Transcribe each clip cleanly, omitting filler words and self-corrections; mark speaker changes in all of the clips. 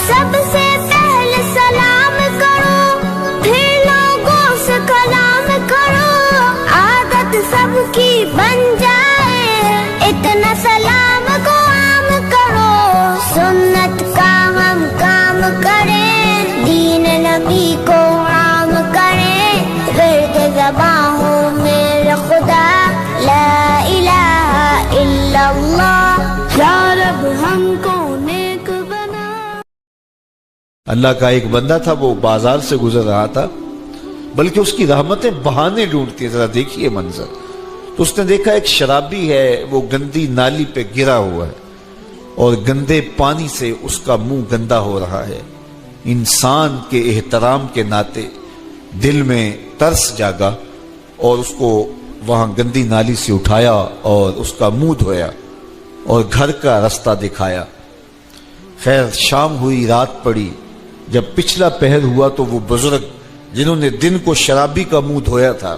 Speaker 1: سب سے پہلے سلام کرو، پھر لوگوں سے کلام کرو، عادت سب کی بن جائے، اتنا سلام کو عام کرو، سنت کا ہم کام کریں، دین نبی کو عام کریں، ورد زباں ہو میرے خدا، لا الہ الا اللہ، یا رب ہم کو نیک بنا۔
Speaker 2: اللہ کا ایک بندہ تھا، وہ بازار سے گزر رہا تھا، بلکہ اس کی رحمتیں بہانے ڈھونڈتی ہیں، ذرا دیکھیے منظر۔ تو اس نے دیکھا ایک شرابی ہے، وہ گندی نالی پہ گرا ہوا ہے اور گندے پانی سے اس کا منہ گندا ہو رہا ہے۔ انسان کے احترام کے ناطے دل میں ترس جاگا اور اس کو وہاں گندی نالی سے اٹھایا اور اس کا منہ دھویا اور گھر کا رستہ دکھایا۔ خیر شام ہوئی، رات پڑی، جب پچھلا پہر ہوا تو وہ بزرگ جنہوں نے دن کو شرابی کا منہ دھویا تھا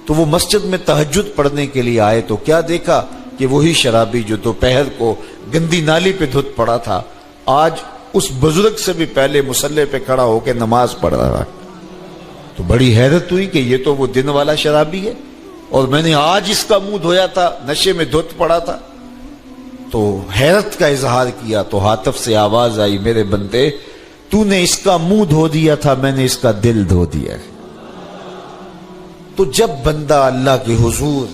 Speaker 2: تو وہ مسجد میں تہجد پڑھنے کے لیے آئے، تو کیا دیکھا کہ وہی شرابی جو دوپہر کو گندی نالی پہ دھت پڑا تھا آج اس بزرگ سے بھی پہلے مصلی پہ کھڑا ہو کے نماز پڑھ رہا ہے۔ تو بڑی حیرت ہوئی کہ یہ تو وہ دن والا شرابی ہے اور میں نے آج اس کا منہ دھویا تھا، نشے میں دھت پڑا تھا۔ تو حیرت کا اظہار کیا تو ہاتف سے آواز آئی، میرے بندے تو نے اس کا منہ دھو دیا تھا، میں نے اس کا دل دھو دیا ہے۔ تو جب بندہ اللہ کے حضور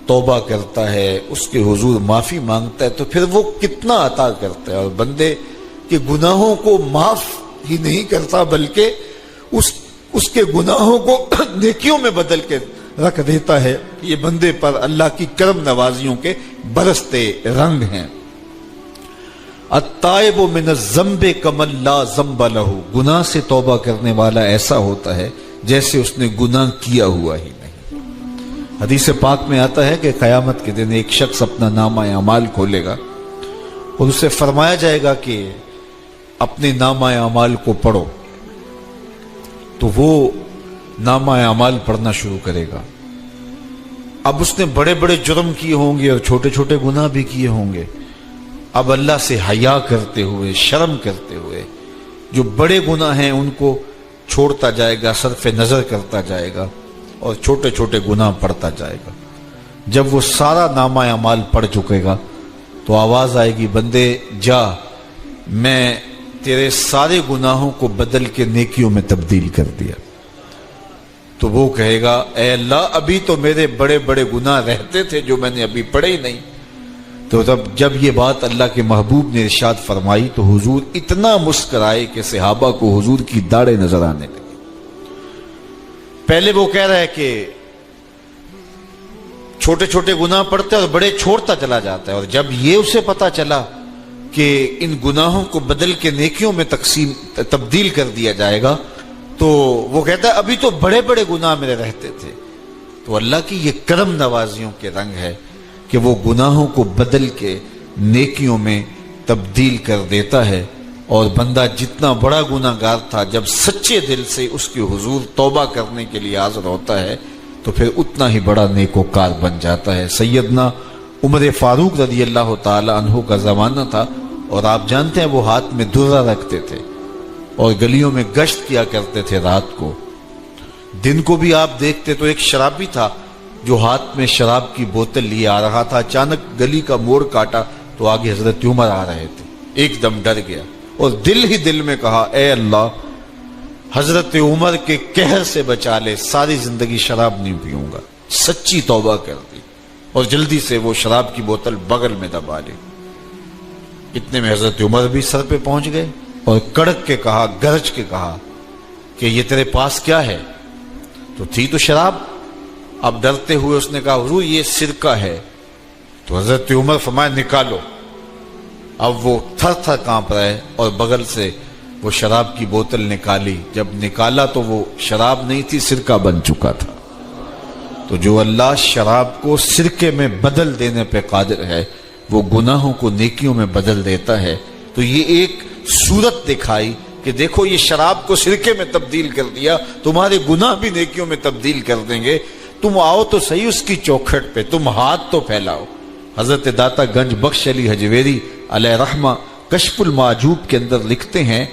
Speaker 2: توبہ کرتا ہے، اس کے حضور معافی مانگتا ہے، تو پھر وہ کتنا عطا کرتا ہے، اور بندے کے گناہوں کو معاف ہی نہیں کرتا بلکہ اس کے گناہوں کو نیکیوں میں بدل کے رکھ دیتا ہے۔ یہ بندے پر اللہ کی کرم نوازیوں کے برستے رنگ ہیں۔ التائب من الذنب کمن لا ذنب لہ، گناہ سے توبہ کرنے والا ایسا ہوتا ہے جیسے اس نے گناہ کیا ہوا ہی نہیں۔ حدیث پاک میں آتا ہے کہ قیامت کے دن ایک شخص اپنا نامہ اعمال کھولے گا اور اسے فرمایا جائے گا کہ اپنے نامہ اعمال کو پڑھو، تو وہ نامہ اعمال پڑھنا شروع کرے گا۔ اب اس نے بڑے بڑے جرم کیے ہوں گے اور چھوٹے چھوٹے گناہ بھی کیے ہوں گے، اب اللہ سے حیا کرتے ہوئے، شرم کرتے ہوئے جو بڑے گناہ ہیں ان کو چھوڑتا جائے گا، صرف نظر کرتا جائے گا اور چھوٹے چھوٹے گناہ پڑھتا جائے گا۔ جب وہ سارا نامہ اعمال پڑھ چکے گا تو آواز آئے گی، بندے جا، میں تیرے سارے گناہوں کو بدل کے نیکیوں میں تبدیل کر دیا۔ تو وہ کہے گا، اے اللہ ابھی تو میرے بڑے بڑے گناہ رہتے تھے جو میں نے ابھی پڑھے ہی نہیں۔ تو جب یہ بات اللہ کے محبوب نے ارشاد فرمائی تو حضور اتنا مسکرائے کہ صحابہ کو حضور کی داڑھیں نظر آنے لگی۔ پہلے وہ کہہ رہا ہے کہ چھوٹے چھوٹے گناہ پڑھتے اور بڑے چھوڑتا چلا جاتا ہے، اور جب یہ اسے پتا چلا کہ ان گناہوں کو بدل کے نیکیوں میں تبدیل کر دیا جائے گا تو وہ کہتا ہے ابھی تو بڑے بڑے گناہ میرے رہتے تھے۔ تو اللہ کی یہ کرم نوازیوں کے رنگ ہے کہ وہ گناہوں کو بدل کے نیکیوں میں تبدیل کر دیتا ہے، اور بندہ جتنا بڑا گناہ گار تھا جب سچے دل سے اس کے حضور توبہ کرنے کے لیے حاضر ہوتا ہے تو پھر اتنا ہی بڑا نیکوکار بن جاتا ہے۔ سیدنا عمر فاروق رضی اللہ تعالی عنہ کا زمانہ تھا، اور آپ جانتے ہیں وہ ہاتھ میں درہ رکھتے تھے اور گلیوں میں گشت کیا کرتے تھے رات کو۔ دن کو بھی آپ دیکھتے تو ایک شرابی تھا جو ہاتھ میں شراب کی بوتل لیے آ رہا تھا، اچانک گلی کا موڑ کاٹا تو آگے حضرت عمر آ رہے تھے، ایک دم ڈر گیا اور دل ہی دل میں کہا، اے اللہ حضرت عمر کے قہر سے بچا لے، ساری زندگی شراب نہیں پیوں گا۔ سچی توبہ کر دی اور جلدی سے وہ شراب کی بوتل بغل میں دبا لی۔ اتنے میں حضرت عمر بھی سر پہ پہنچ گئے اور کڑک کے کہا، گرج کے کہا کہ یہ تیرے پاس کیا ہے؟ تو تھی تو شراب۔ اب ڈرتے ہوئے اس نے کہا، حضور یہ سرکہ ہے۔ تو حضرت عمر فرمایا، نکالو۔ اب وہ تھر تھر کانپ رہے اور بغل سے وہ شراب کی بوتل نکالی۔ جب نکالا تو وہ شراب نہیں تھی، سرکہ بن چکا تھا۔ تو جو اللہ شراب کو سرکے میں بدل دینے پہ قادر ہے، وہ گناہوں کو نیکیوں میں بدل دیتا ہے۔ تو یہ ایک صورت دکھائی کہ دیکھو یہ شراب کو سرکے میں تبدیل کر دیا، تمہارے گناہ بھی نیکیوں میں تبدیل کر دیں گے۔ تم آؤ تو صحیح اس کی چوکھٹ پہ، تم ہاتھ تو پھیلاؤ۔ حضرت داتا گنج بخش علی حجویری علیہ رحمہ کشف المعجوب کے اندر لکھتے ہیں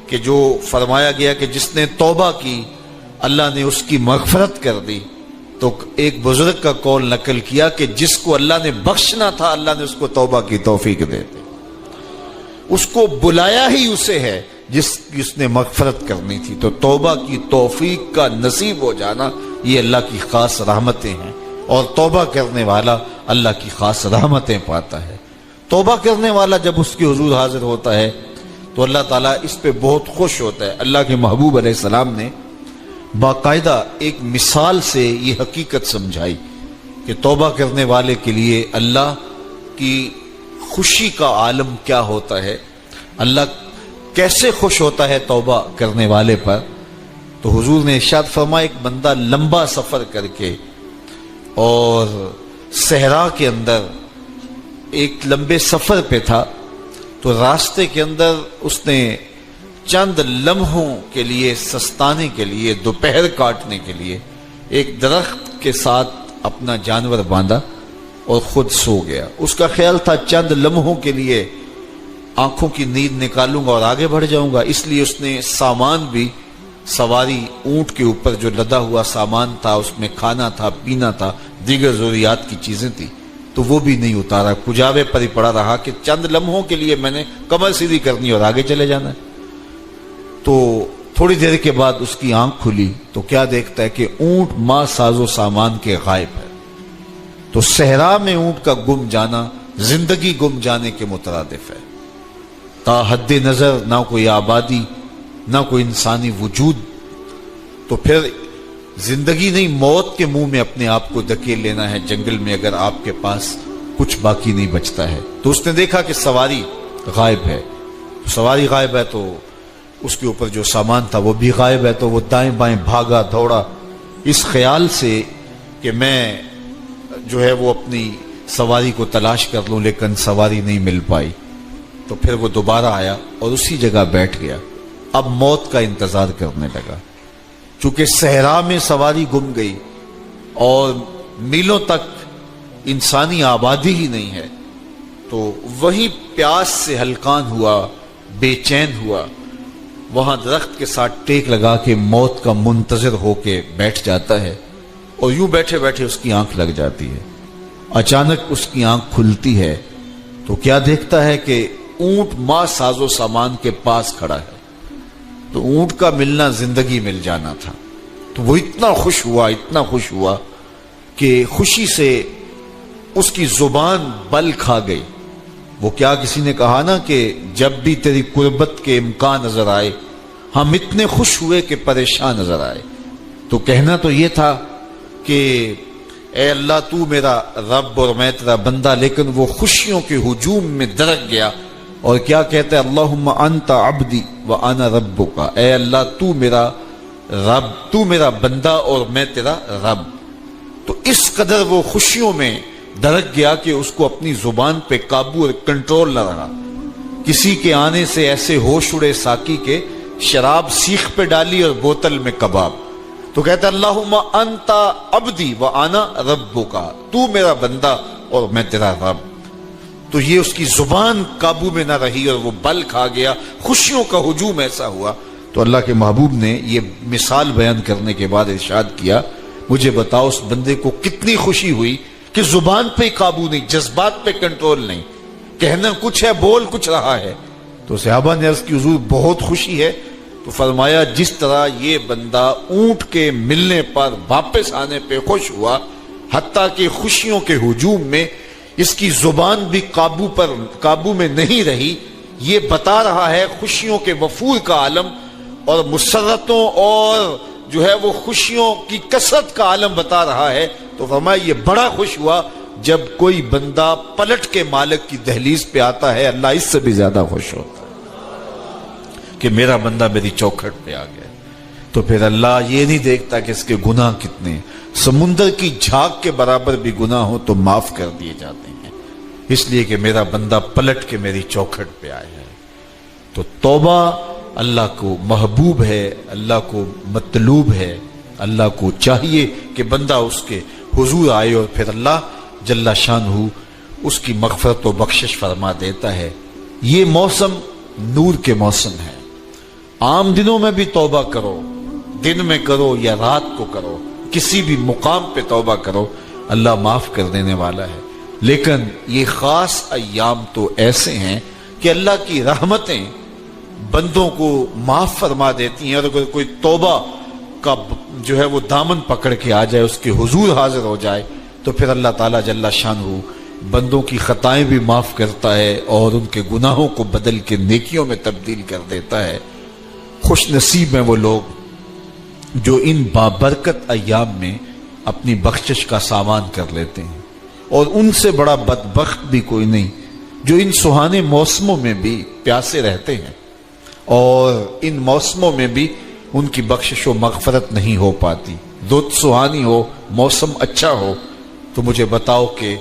Speaker 2: کہ جو فرمایا گیا کہ جس نے توبہ کی اللہ نے اس کی مغفرت کر دی، تو ایک بزرگ کا قول نقل کیا کہ جس کو اللہ نے بخشنا تھا اللہ نے اس کو توبہ کی توفیق دے دی، اس کو بلایا ہی اسے ہے جس نے مغفرت کرنی تھی۔ تو توبہ کی توفیق کا نصیب ہو جانا یہ اللہ کی خاص رحمتیں ہیں، اور توبہ کرنے والا اللہ کی خاص رحمتیں پاتا ہے۔ توبہ کرنے والا جب اس کے حضور حاضر ہوتا ہے تو اللہ تعالیٰ اس پہ بہت خوش ہوتا ہے۔ اللہ کے محبوب علیہ السلام نے باقاعدہ ایک مثال سے یہ حقیقت سمجھائی کہ توبہ کرنے والے کے لیے اللہ کی خوشی کا عالم کیا ہوتا ہے، اللہ کیسے خوش ہوتا ہے توبہ کرنے والے پر۔ تو حضور نے ارشاد فرمایا ایک بندہ لمبا سفر کر کے اور صحرا کے اندر ایک لمبے سفر پہ تھا، تو راستے کے اندر اس نے چند لمحوں کے لیے سستانے کے لیے، دوپہر کاٹنے کے لیے ایک درخت کے ساتھ اپنا جانور باندھا اور خود سو گیا۔ اس کا خیال تھا چند لمحوں کے لیے آنکھوں کی نیند نکالوں گا اور آگے بڑھ جاؤں گا، اس لیے اس نے سامان بھی سواری اونٹ کے اوپر جو لدا ہوا سامان تھا، اس میں کھانا تھا، پینا تھا، دیگر ضروریات کی چیزیں تھی، تو وہ بھی نہیں اتارا، کجاوے پر ہی پڑا رہا کہ چند لمحوں کے لیے میں نے کمر سیدھی کرنی اور آگے چلے جانا ہے۔ تو تھوڑی دیر کے بعد اس کی آنکھ کھلی تو کیا دیکھتا ہے کہ اونٹ ماں ساز و سامان کے غائب ہے۔ تو صحرا میں اونٹ کا گم جانا زندگی گم جانے کے مترادف ہے۔ تا حد نظر نہ کوئی آبادی، نہ کوئی انسانی وجود، تو پھر زندگی نہیں موت کے منہ میں اپنے آپ کو دھکیل لینا ہے جنگل میں اگر آپ کے پاس کچھ باقی نہیں بچتا ہے۔ تو اس نے دیکھا کہ سواری غائب ہے، سواری غائب ہے تو اس کے اوپر جو سامان تھا وہ بھی غائب ہے، تو وہ دائیں بائیں بھاگا دوڑا اس خیال سے کہ میں جو ہے وہ اپنی سواری کو تلاش کر لوں، لیکن سواری نہیں مل پائی۔ تو پھر وہ دوبارہ آیا اور اسی جگہ بیٹھ گیا، اب موت کا انتظار کرنے لگا۔ چونکہ صحرا میں سواری گم گئی اور میلوں تک انسانی آبادی ہی نہیں ہے، تو وہی پیاس سے ہلکان ہوا، بے چین ہوا، وہاں درخت کے ساتھ ٹیک لگا کے موت کا منتظر ہو کے بیٹھ جاتا ہے، اور یوں بیٹھے بیٹھے اس کی آنکھ لگ جاتی ہے۔ اچانک اس کی آنکھ کھلتی ہے تو کیا دیکھتا ہے کہ اونٹ ماں ساز و سامان کے پاس کھڑا ہے۔ تو اونٹ کا ملنا زندگی مل جانا تھا، تو وہ اتنا خوش ہوا، اتنا خوش ہوا کہ خوشی سے اس کی زبان بل کھا گئی۔ وہ کیا کسی نے کہا نا کہ جب بھی تیری قربت کے امکان نظر آئے ہم اتنے خوش ہوئے کہ پریشان نظر آئے۔ تو کہنا تو یہ تھا کہ اے اللہ تو میرا رب اور میں تیرا بندہ، لیکن وہ خوشیوں کے ہجوم میں درک گیا اور کیا کہتا ہے اللہم انت عبدی وانا ربک، اے اللہ تو میرا رب، تو میرا بندہ اور میں تیرا رب۔ تو اس قدر وہ خوشیوں میں درک گیا کہ اس کو اپنی زبان پہ قابو اور کنٹرول نہ رہا۔ کسی کے آنے سے ایسے ہوش اڑے ساقی کے، شراب سیخ پہ ڈالی اور بوتل میں کباب۔ تو کہتا ہے اللہم انت عبدی وانا ربک، تو میرا بندہ اور میں تیرا رب۔ تو یہ اس کی زبان قابو میں نہ رہی اور وہ بل کھا گیا، خوشیوں کا ہجوم ایسا ہوا۔ تو اللہ کے محبوب نے یہ مثال بیان کرنے کے بعد ارشاد کیا مجھے بتاؤ اس بندے کو کتنی خوشی ہوئی کہ زبان پہ قابو نہیں، جذبات پہ کنٹرول نہیں، کہنا کچھ ہے بول کچھ رہا ہے۔ تو صحابہ نے عرض کی حضور بہت خوشی ہے۔ تو فرمایا جس طرح یہ بندہ اونٹ کے ملنے پر واپس آنے پہ خوش ہوا، حتیٰ کہ خوشیوں کے ہجوم میں اس کی زبان بھی قابو میں نہیں رہی، یہ بتا رہا ہے خوشیوں کے وفور کا عالم اور مسرتوں اور جو ہے وہ خوشیوں کی کثرت کا عالم بتا رہا ہے۔ تو فرمایا یہ بڑا خوش ہوا جب کوئی بندہ پلٹ کے مالک کی دہلیز پہ آتا ہے، اللہ اس سے بھی زیادہ خوش ہوتا ہے کہ میرا بندہ میری چوکھٹ پہ آ گیا۔ تو پھر اللہ یہ نہیں دیکھتا کہ اس کے گناہ کتنے ہیں، سمندر کی جھاگ کے برابر بھی گناہ ہو تو معاف کر دیے جاتے ہیں، اس لیے کہ میرا بندہ پلٹ کے میری چوکھٹ پہ آیا ہے۔ تو توبہ اللہ کو محبوب ہے، اللہ کو مطلوب ہے، اللہ کو چاہیے کہ بندہ اس کے حضور آئے اور پھر اللہ جل شانہ اس کی مغفرت و بخشش فرما دیتا ہے۔ یہ موسم نور کے موسم ہے. عام دنوں میں بھی توبہ کرو، دن میں کرو یا رات کو کرو، کسی بھی مقام پہ توبہ کرو، اللہ معاف کر دینے والا ہے. لیکن یہ خاص ایام تو ایسے ہیں کہ اللہ کی رحمتیں بندوں کو معاف فرما دیتی ہیں، اور اگر کوئی توبہ کا جو ہے وہ دامن پکڑ کے آ جائے، اس کے حضور حاضر ہو جائے، تو پھر اللہ تعالیٰ جل شانہ بندوں کی خطائیں بھی معاف کرتا ہے اور ان کے گناہوں کو بدل کے نیکیوں میں تبدیل کر دیتا ہے. خوش نصیب ہیں وہ لوگ جو ان بابرکت ایام میں اپنی بخشش کا سامان کر لیتے ہیں، اور ان سے بڑا بدبخت بھی کوئی نہیں جو ان سہانے موسموں میں بھی پیاسے رہتے ہیں اور ان موسموں میں بھی ان کی بخشش و مغفرت نہیں ہو پاتی. رت سہانی ہو، موسم اچھا ہو، تو مجھے بتاؤ کہ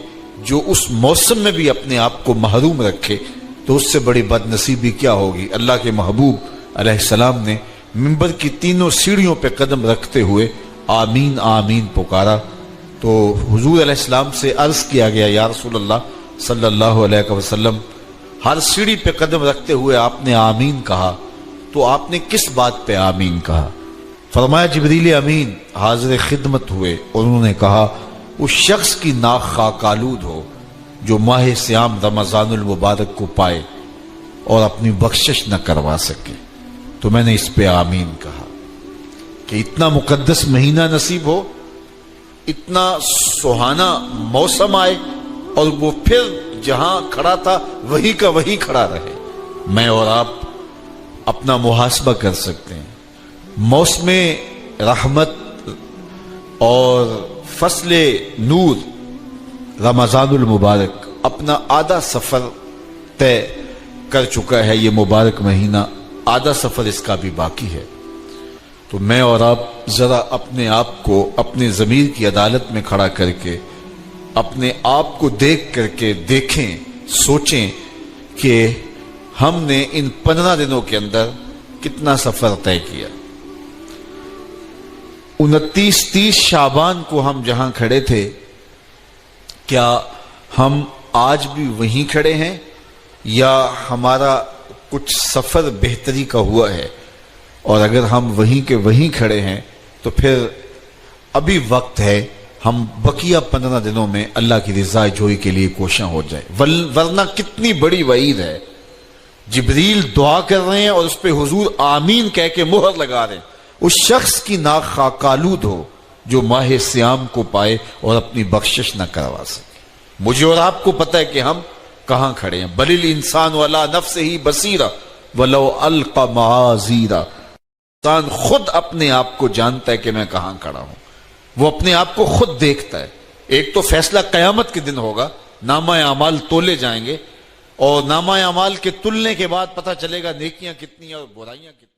Speaker 2: جو اس موسم میں بھی اپنے آپ کو محروم رکھے تو اس سے بڑی بد نصیبی کیا ہوگی. اللہ کے محبوب علیہ السلام نے منبر کی تینوں سیڑھیوں پہ قدم رکھتے ہوئے آمین آمین پکارا، تو حضور علیہ السلام سے عرض کیا گیا یا رسول اللہ صلی اللہ علیہ وسلم، ہر سیڑھی پہ قدم رکھتے ہوئے آپ نے آمین کہا، تو آپ نے کس بات پہ آمین کہا؟ فرمایا جبریل امین حاضر خدمت ہوئے اور انہوں نے کہا اس شخص کی ناک خاک آلود ہو جو ماہ صیام رمضان المبارک کو پائے اور اپنی بخشش نہ کروا سکے. تو میں نے اس پہ آمین کہا کہ اتنا مقدس مہینہ نصیب ہو، اتنا سہانا موسم آئے اور وہ پھر جہاں کھڑا تھا وہی کا وہی کھڑا رہے. میں اور آپ اپنا محاسبہ کر سکتے ہیں. موسم رحمت اور فصل نور رمضان المبارک اپنا آدھا سفر طے کر چکا ہے. یہ مبارک مہینہ آدھا سفر اس کا بھی باقی ہے. تو میں اور آپ ذرا اپنے آپ کو اپنے ضمیر کی عدالت میں کھڑا کر کے اپنے آپ کو دیکھ کر کے دیکھیں، سوچیں کہ ہم نے ان 15 دنوں کے اندر کتنا سفر طے کیا. 29-30 شعبان کو ہم جہاں کھڑے تھے، کیا ہم آج بھی وہیں کھڑے ہیں یا ہمارا کچھ سفر بہتری کا ہوا ہے؟ اور اگر ہم وہیں کے وہیں کھڑے ہیں تو پھر ابھی وقت ہے ہم بقیہ 15 دنوں میں اللہ کی رضا جوئی کے لیے کوشاں ہو جائیں، ورنہ کتنی بڑی وعید ہے. جبریل دعا کر رہے ہیں اور اس پہ حضور آمین کہہ کے مہر لگا رہے ہیں. اس شخص کی ناک خاک آلود ہو جو ماہ صیام کو پائے اور اپنی بخشش نہ کروا سکے. مجھے اور آپ کو پتہ ہے کہ ہم کہاں کھڑے ہیں. بل الانسان علی نفسہ بصیرہ ولو القی معاذیرہ. انسان خود اپنے آپ کو جانتا ہے کہ میں کہاں کھڑا ہوں، وہ اپنے آپ کو خود دیکھتا ہے. ایک تو فیصلہ قیامت کے دن ہوگا، نامہ اعمال تولے جائیں گے اور نامہ اعمال کے تلنے کے بعد پتہ چلے گا نیکیاں کتنی اور برائیاں کتنی.